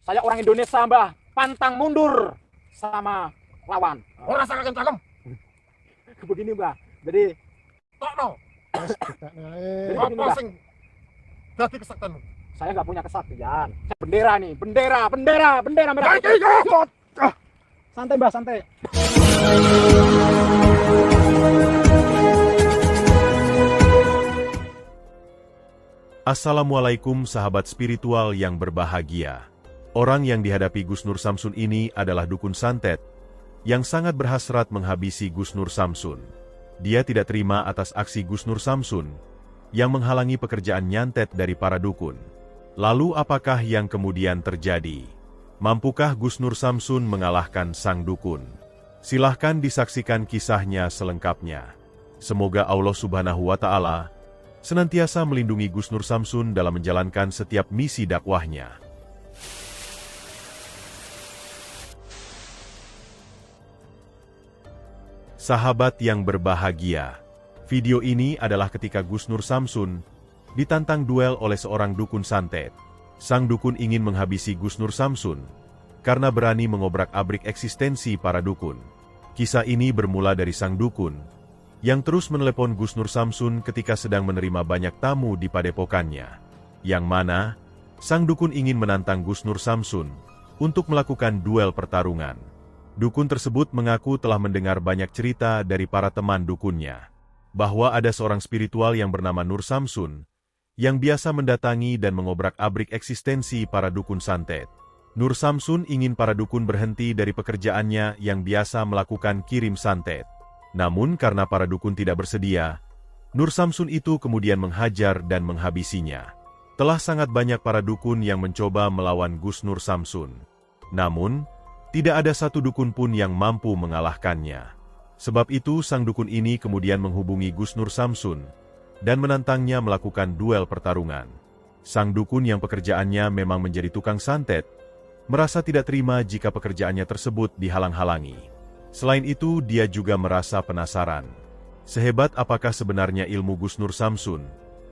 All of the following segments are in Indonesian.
Saya orang Indonesia, Mbah. Pantang mundur sama lawan. Ora sakaken cangkem. Begini, Mbah. Jadi Tokno. begini, Apa Mbah. sing dadi kesaktianmu? Saya nggak punya kesaktian. Bendera nih, bendera merah. Santai, Mbah, santai. Assalamualaikum sahabat spiritual yang berbahagia. Orang yang dihadapi Gus Nur Samsun ini adalah dukun santet yang sangat berhasrat menghabisi Gus Nur Samsun. Dia tidak terima atas aksi Gus Nur Samsun yang menghalangi pekerjaan nyantet dari para dukun. Lalu apakah yang kemudian terjadi? Mampukah Gus Nur Samsun mengalahkan sang dukun? Silahkan disaksikan kisahnya selengkapnya. Semoga Allah Subhanahu wa Ta'ala senantiasa melindungi Gus Nur Samsun dalam menjalankan setiap misi dakwahnya. Sahabat yang berbahagia, video ini adalah ketika Gus Nur Samsun ditantang duel oleh seorang dukun santet. Sang dukun ingin menghabisi Gus Nur Samsun karena berani mengobrak-abrik eksistensi para dukun. Kisah ini bermula dari sang dukun yang terus menelepon Gus Nur Samsun ketika sedang menerima banyak tamu di padepokannya. Yang mana, sang dukun ingin menantang Gus Nur Samsun untuk melakukan duel pertarungan. Dukun tersebut mengaku telah mendengar banyak cerita dari para teman dukunnya, bahwa ada seorang spiritual yang bernama Nur Samsun, yang biasa mendatangi dan mengobrak-abrik eksistensi para dukun santet. Nur Samsun ingin para dukun berhenti dari pekerjaannya yang biasa melakukan kirim santet. Namun karena para dukun tidak bersedia, Nur Samsun itu kemudian menghajar dan menghabisinya. Telah sangat banyak para dukun yang mencoba melawan Gus Nur Samsun. Namun, tidak ada satu dukun pun yang mampu mengalahkannya. Sebab itu sang dukun ini kemudian menghubungi Gus Nur Samsun dan menantangnya melakukan duel pertarungan. Sang dukun yang pekerjaannya memang menjadi tukang santet, merasa tidak terima jika pekerjaannya tersebut dihalang-halangi. Selain itu, dia juga merasa penasaran. Sehebat apakah sebenarnya ilmu Gus Nur Samsun,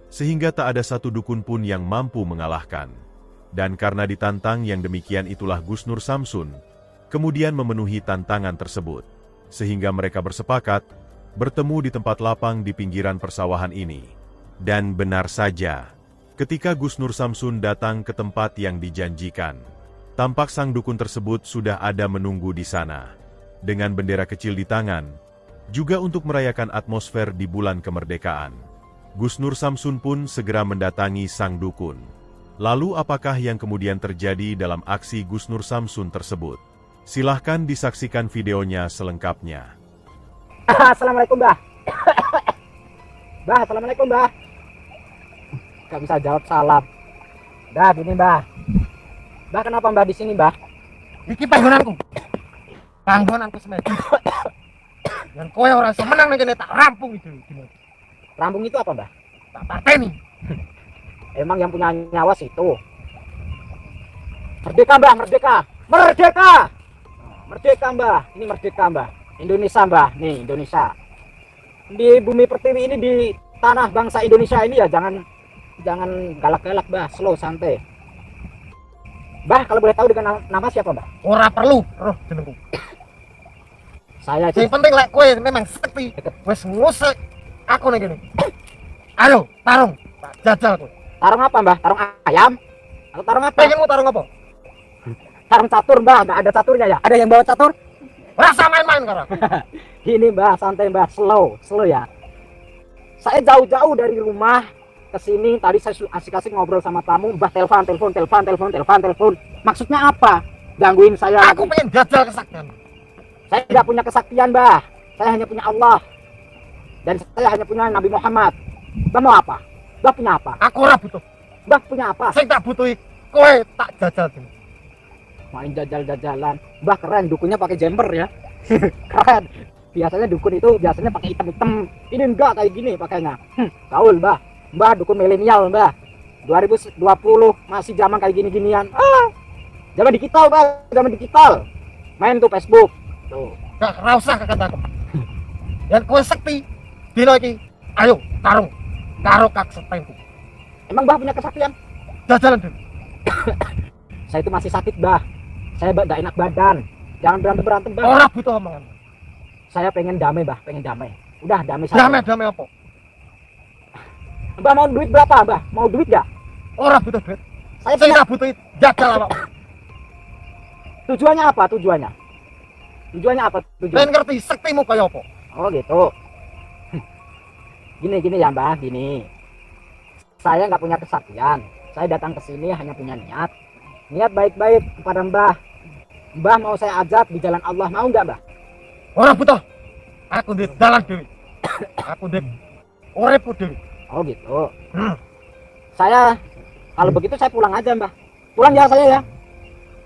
sehingga tak ada satu dukun pun yang mampu mengalahkan. Dan karena ditantang yang demikian itulah Gus Nur Samsun kemudian memenuhi tantangan tersebut. Sehingga mereka bersepakat bertemu di tempat lapang di pinggiran persawahan ini. Dan benar saja, ketika Gus Nur Samsun datang ke tempat yang dijanjikan, tampak sang dukun tersebut sudah ada menunggu di sana dengan bendera kecil di tangan, juga untuk merayakan atmosfer di bulan kemerdekaan. Gus Nur Samsun pun segera mendatangi sang dukun. Lalu apakah yang kemudian terjadi dalam aksi Gus Nur Samsun tersebut? Silahkan disaksikan videonya selengkapnya. Assalamualaikum, Mbah. Mbah, assalamualaikum, Mbah. Gak bisa jawab salam. Mbah, gini, Mbah. Mbah, kenapa Mbah di sini, Mbah? Iki panggonanku. Panggonanku semedi. Yang kowe ora iso menang ning kene tak rampung itu. Rampung itu apa, Mbah? Tak pateni. Emang yang punya nyawa situ. Merdeka, Mbah, merdeka. Merdeka! Merdeka, Mbah. Ini merdeka, Mbah. Indonesia, Mbah. Nih, Indonesia. Di bumi pertiwi ini, di tanah bangsa Indonesia ini ya jangan galak-galak, Mbah. Slow, santai. Mbah, kalau boleh tahu dengan nama siapa, Mbah? Ora perlu roh jenengku. Saya Sing penting lek kowe memang sakti wis ngusik aku ning kene. Ayo, tarung. Tak jajal kowe. tarung apa, Mbah? Tarung ayam? Atau tarung apa? Pengenmu tarung apa? Tarung catur, Mbah. Nggak ada caturnya ya? Ada yang bawa catur? Rasa main-main karo. Ini, Mbah, santai, Mbah. Slow ya. Saya jauh-jauh dari rumah ke sini. Tadi saya asik-asik ngobrol sama tamu. Mbah telepon. Maksudnya apa? Gangguin saya. Aku pengen jajal kesaktian. Saya tidak punya kesaktian, Mbah. Saya hanya punya Allah. Dan saya hanya punya Nabi Muhammad. Mbah mau apa? Mbah punya apa? Aku ora butuh. Mbah punya apa? Sing tak butuhi kowe tak jajal. Main jajal-jajalan. Mbah keren, dukunnya pakai jemper ya. Keren. Biasanya dukun itu biasanya pakai hitam-hitam. Ini enggak kayak gini pakainya. Gaul, Mbah. Mbah dukun milenial, Mbah. 2020 masih zaman kayak gini-ginian. Zaman digital, Mbah. Zaman digital. Main tuh Facebook. Tuh. Gak usah kataku. Yang kowe sakti dino iki. Ayo tarung karo Kak Sepengku. Emang Mbah punya kesaktian? Jajalan dulu. Saya itu masih sakit, Mbah. Saya nggak enak badan. Jangan berantem, Mbah. Ora butuh omongan. Saya pengen damai, Mbah, pengen damai. Udah damai saja. Damai apa? Mbah mau duit berapa, Mbah? Mau duit nggak? Ora butuh duit. Saya Saya punya. nggak butuh jajal apa. Tujuannya apa? Tujuannya? Tujuannya apa? Kalian Tujuannya? ngerti sektimu kayak apa? Oh gitu. Gini ya Mbah, gini. Saya nggak punya kesaktian. Saya datang ke sini hanya punya niat baik-baik kepada Mbah. Mbah mau saya ajak di jalan Allah, mau nggak Mbah? Ora butuh. Aku di dalan dewi. Aku di uripku dewi. Oh gitu. Saya kalau begitu saya pulang aja Mbah. Pulang ya saya ya.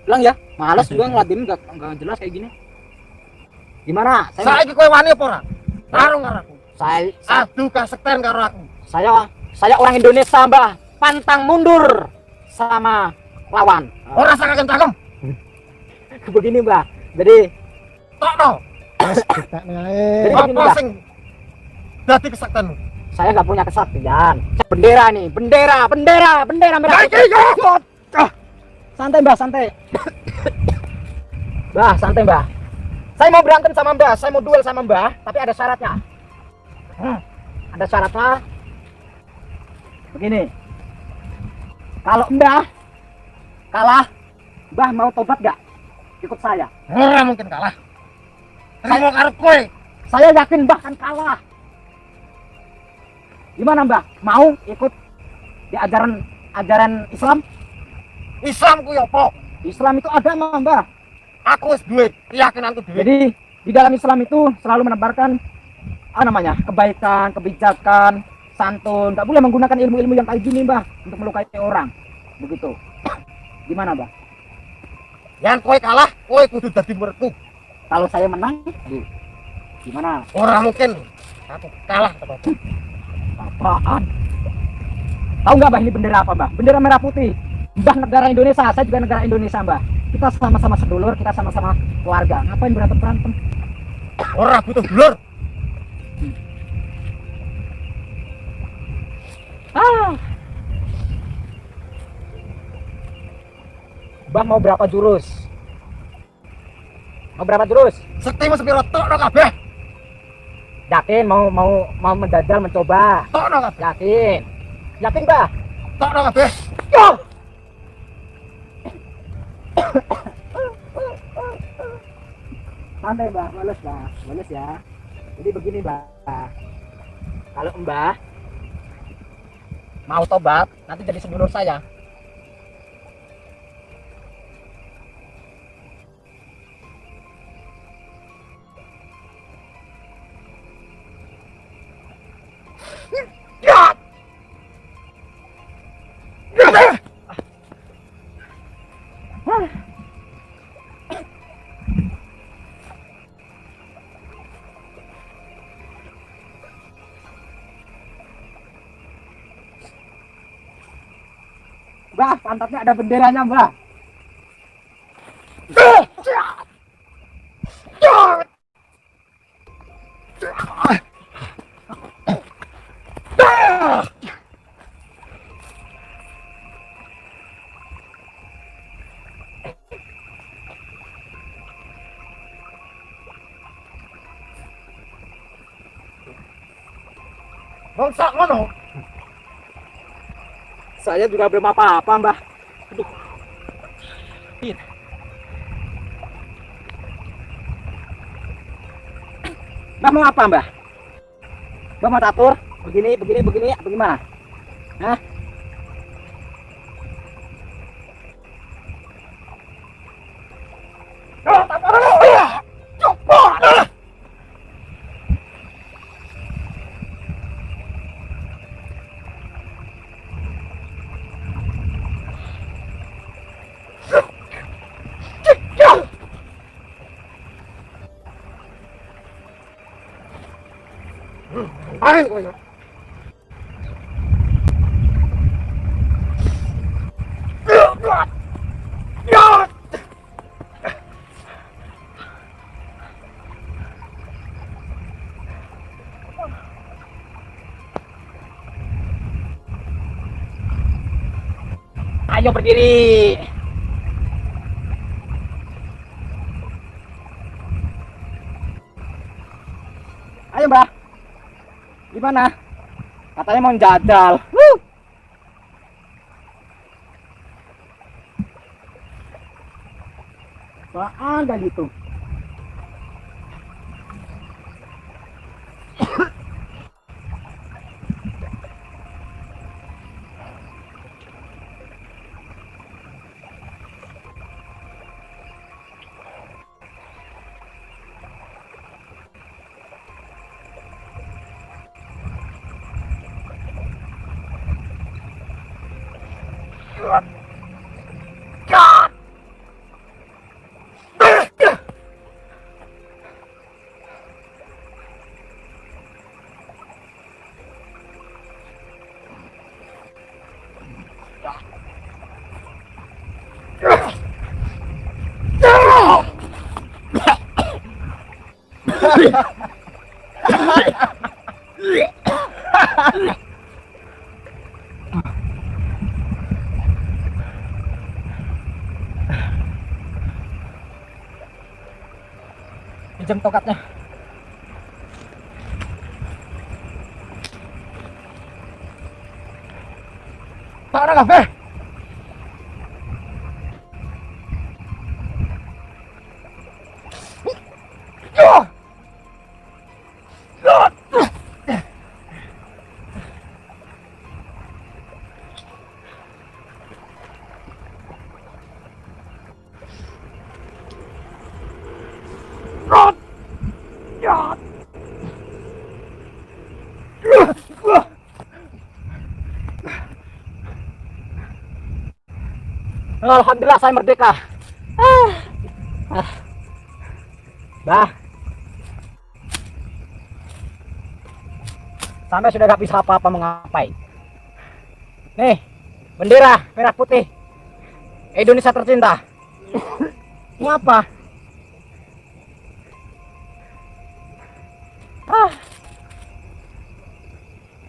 Pulang ya. Males juga ngelatin nggak jelas kayak gini. Gimana? Saiki kowe wani apa ora? Tarung karo aku. Saya Adu kasekten karo aku. saya orang Indonesia Mbah. Pantang mundur sama lawan. Ora sakaken cangkem. Begini Mbah. Jadi Tokno. Jadi begini, Apa Mbah. sing dadi kesektenmu? Saya nggak punya kesaktian. Bendera nih, bendera merah. Santai Mbah, santai. Mbah, santai Mbah. Saya mau berantem sama Mbah, saya mau duel sama Mbah, tapi ada syaratnya. Ada syaratnya. Begini. Kalau Mbah kalah, Mbah mau tobat nggak? Ikut saya. Ora mungkin kalah. Terima karo kowe. Saya yakin Mbah akan kalah. Gimana Mbah? Mau ikut di ajaran Islam? Islamku ya apa? Islam itu agama Mbah. Aku wis duwe keyakinanku dhewe. Jadi di dalam Islam itu selalu menebarkan kebaikan, kebijakan, santun. Nggak boleh menggunakan ilmu-ilmu yang kayak gini Mbah untuk melukai orang. Begitu. Gimana Mbah? Yang kowe kalah, kowe kudu dadi muridku. Kalau saya menang, gimana? Ora mungkin. Aku kalah teman. Apaan? Tahu nggak Mbah ini bendera apa Mbah? Bendera merah putih. Mbah negara Indonesia, saya juga negara Indonesia Mbah. Kita sama-sama sedulur, kita sama-sama keluarga. Ngapain berantem? Ora butuh dulur. Mbah mau berapa jurus? Mau berapa jurus? Sektimu sepiro tokno kabeh. Yakin mau menjajal mencoba? Tokno kabeh. Yakin Mbah? Tokno kabeh. Santai Mbah, males ya. Jadi begini Mbah, kalau Mbah mau tobat, nanti jadi sedulur saya. Mbah, pantatnya ada benderanya Mbah. Bangsa ngono. Saya juga belum apa-apa Mbah. Aduh. Mbah mau apa Mbah? Mbah mau atur? Begini, bagaimana? Hah? Ayo kowe. Ayo berdiri. Ayo Mbah. Gimana? Katanya mau jajal. Apaan dan itu? Pinjam tokatnya. Tak ada kafe. Alhamdulillah saya merdeka. Bah, sampai sudah gak bisa apa-apa mengapai. Nih, bendera merah putih Indonesia tercinta. Ini apa?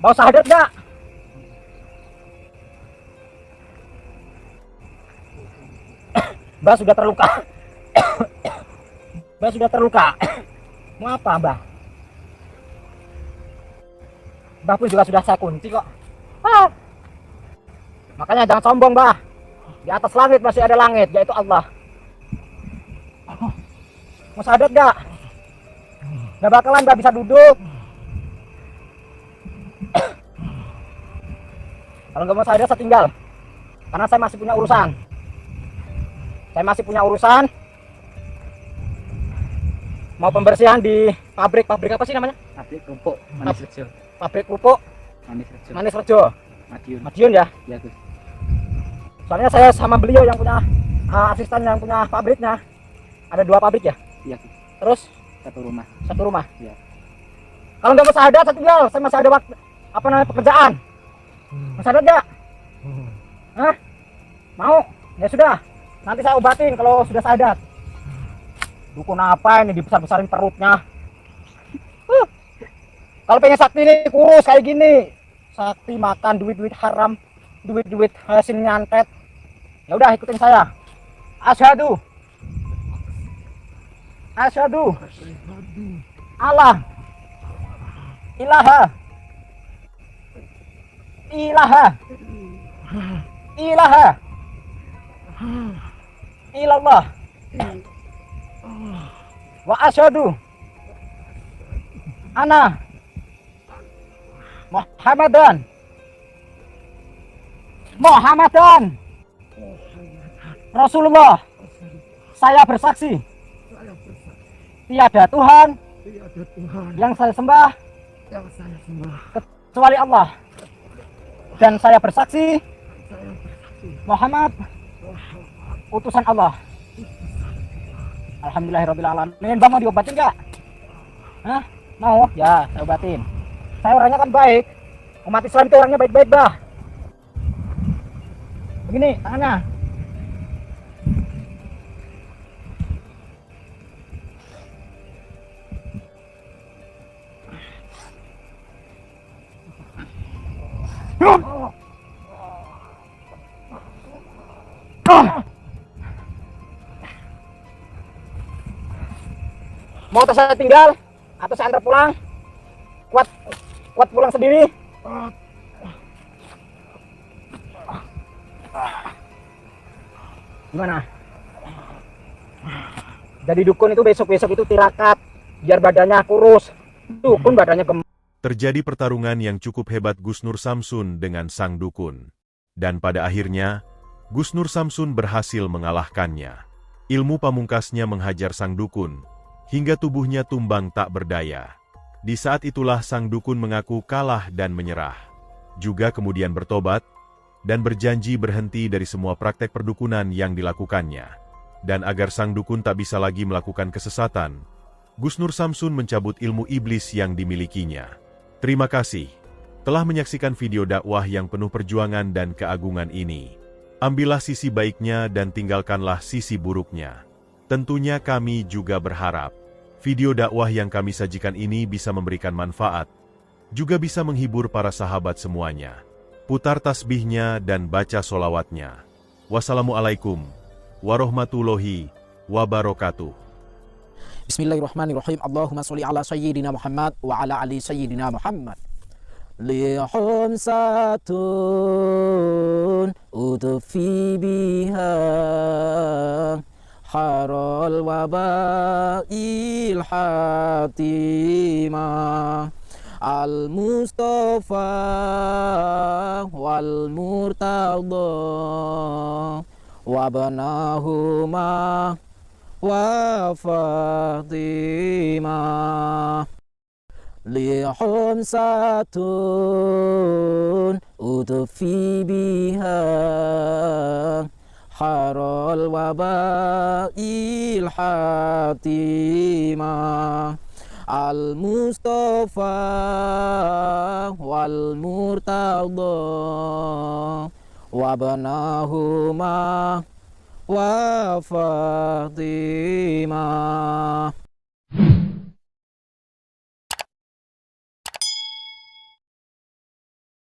Bau syahadat gak? Mbah sudah terluka. Mbah sudah terluka. Mau apa, Mbah? Mbah pun juga sudah saya kunci kok. Makanya jangan sombong, Mbah. Di atas langit masih ada langit, yaitu Allah. Mau syahadat gak? Gak bakalan Mbah bisa duduk. Kalau nggak mau syahadat saya tinggal. Karena saya masih punya urusan. Mau pembersihan di pabrik apa sih namanya? Pabrik kerupuk Manis Rejo. Pabrik kerupuk Manis Rejo. Madiun ya? Iya, Gus. Soalnya saya sama beliau yang punya asisten yang punya pabriknya. Ada 2 pabrik ya? Iya, Gus. Terus Satu rumah. Iya. Kalau nggak mau syahadat saya tinggal. Saya masih ada waktu pekerjaan. Mau syahadat nggak? Hah? Mau? Ya sudah. Nanti saya obatin kalau sudah syahadat. Dukun apa ini dibesar-besarin perutnya? Kalau pengen sakti ini kurus kayak gini. Sakti makan duit-duit haram, duit-duit hasil nyantet. Ya udah ikutin saya. Asyhadu Allah ilaha illallah wa asyhadu ana Muhammadan Rasulullah. Saya bersaksi tiada Tuhan yang saya sembah kecuali Allah, dan saya bersaksi Muhammad utusan Allah. Alhamdulillahirrabbilalamin. Bang, mau diobatin gak? Hah? Mau? Ya, saya obatin. Saya orangnya kan baik. Umat Islam itu orangnya baik-baik, Bah. Begini tangannya. Mau saya tinggal atau saya antar pulang? kuat kuat pulang sendiri. Gimana? Jadi dukun itu besok-besok itu tirakat biar badannya kurus. Dukun badannya gemuk. Terjadi pertarungan yang cukup hebat Gus Nur Samsun dengan sang dukun. Dan pada akhirnya, Gus Nur Samsun berhasil mengalahkannya. Ilmu pamungkasnya menghajar sang dukun, hingga tubuhnya tumbang tak berdaya. Di saat itulah sang dukun mengaku kalah dan menyerah. Juga kemudian bertobat, dan berjanji berhenti dari semua praktek perdukunan yang dilakukannya. Dan agar sang dukun tak bisa lagi melakukan kesesatan, Gus Nur Samsun mencabut ilmu iblis yang dimilikinya. Terima kasih telah menyaksikan video dakwah yang penuh perjuangan dan keagungan ini. Ambillah sisi baiknya dan tinggalkanlah sisi buruknya. Tentunya kami juga berharap video dakwah yang kami sajikan ini bisa memberikan manfaat, juga bisa menghibur para sahabat semuanya. Putar tasbihnya dan baca solawatnya. Wassalamualaikum warahmatullahi wabarakatuh. Bismillahirrahmanirrahim. Allahumma sholli ala sayyidina Muhammad wa ala ali sayyidina Muhammad. Lihum satun udfi biha harul wabail hatimah al-Mustafa wal Murtada wa banahuma wa Fatimah. Lihum satun udfi biha harul wabail hatimah al-Mustafa wal Murtada wa banahuma wa Fatimah.